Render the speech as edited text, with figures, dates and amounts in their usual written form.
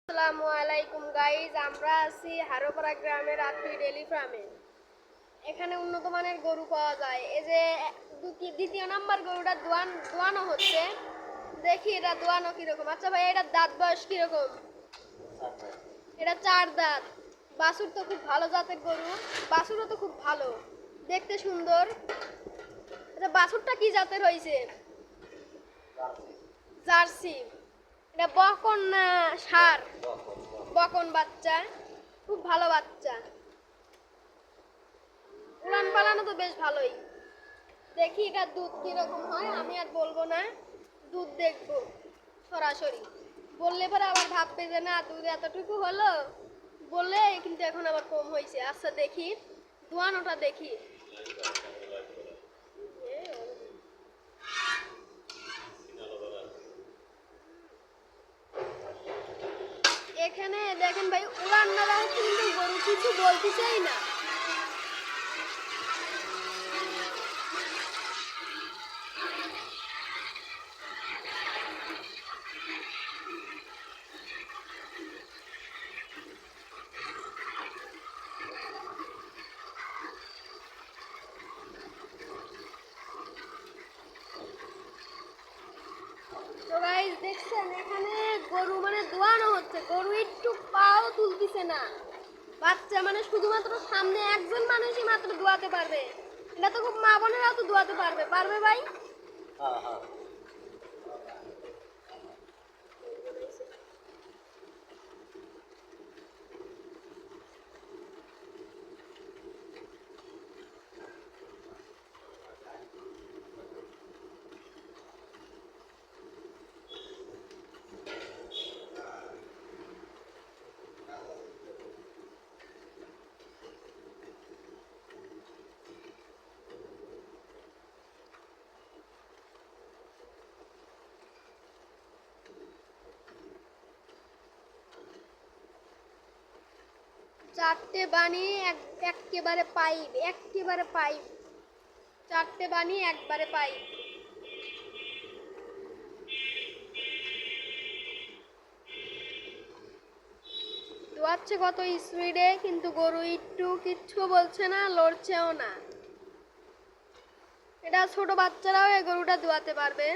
আসসালামু আলাইকুম গাইজ, আমরা আছি হারোপাড়া গ্রামের আত্মি ডেলি ফার্মে। এখানে উন্নত মানের গরু পাওয়া যায়। এই যে দ্বিতীয় নাম্বার গরুটা দোয়ানো হচ্ছে, দেখি এটা দোয়ানো কিরকম। আচ্ছা ভাই, এটার দাঁত বয়স কিরকম? এটা 4 দাঁত। বাছুর তো খুব ভালো জাতের গরু, বাছুরও তো খুব ভালো, দেখতে সুন্দর। আচ্ছা, বাছুরটা কি জাতের হয়েছে? জার্সি। এটা বকন না ষাঁড়? বকন বাচ্চা, খুব ভালো বাচ্চা। উড়ান পালানো তো বেশ ভালোই। দেখি এটা দুধ কিরকম হয়, আমি আর বলবো না, দুধ দেখবো সরাসরি। বললে পরে আবার ভাববে যে না দুধ এতটুকু হলো, বললে কিন্তু এখন আবার কম হয়েছে। আচ্ছা দেখি, দোয়ানোটা দেখি। এখানে দেখেন ভাই, উড়ান মেলা কিন্তু গরু কিছু বলতেছেই না। তো গাইস দেখছেন, এখানে গরু মানে দোয়ানো হচ্ছে, গরু একটু পাও তুলতেছে না। বাচ্চা মানে শুধুমাত্র সামনে একজন মানুষই মাত্র দোয়াতে পারবে। এটা তো খুব মা বোনেরাও তো দোয়াতে পারবে, পারবে ভাই? হ্যাঁ হ্যাঁ। 4টে বানি একেবারে পাইপ, একেবারে পাইপ। 4টে বানি একবারে পাইপ। দোয়াচ্ছে কত স্পিডে, কিন্তু গরু একটু কিচ্ছু বলছে না, লড়ছেও না। এটা ছোট বাচ্চারাও এই গরুটা দোয়াতে পারবে।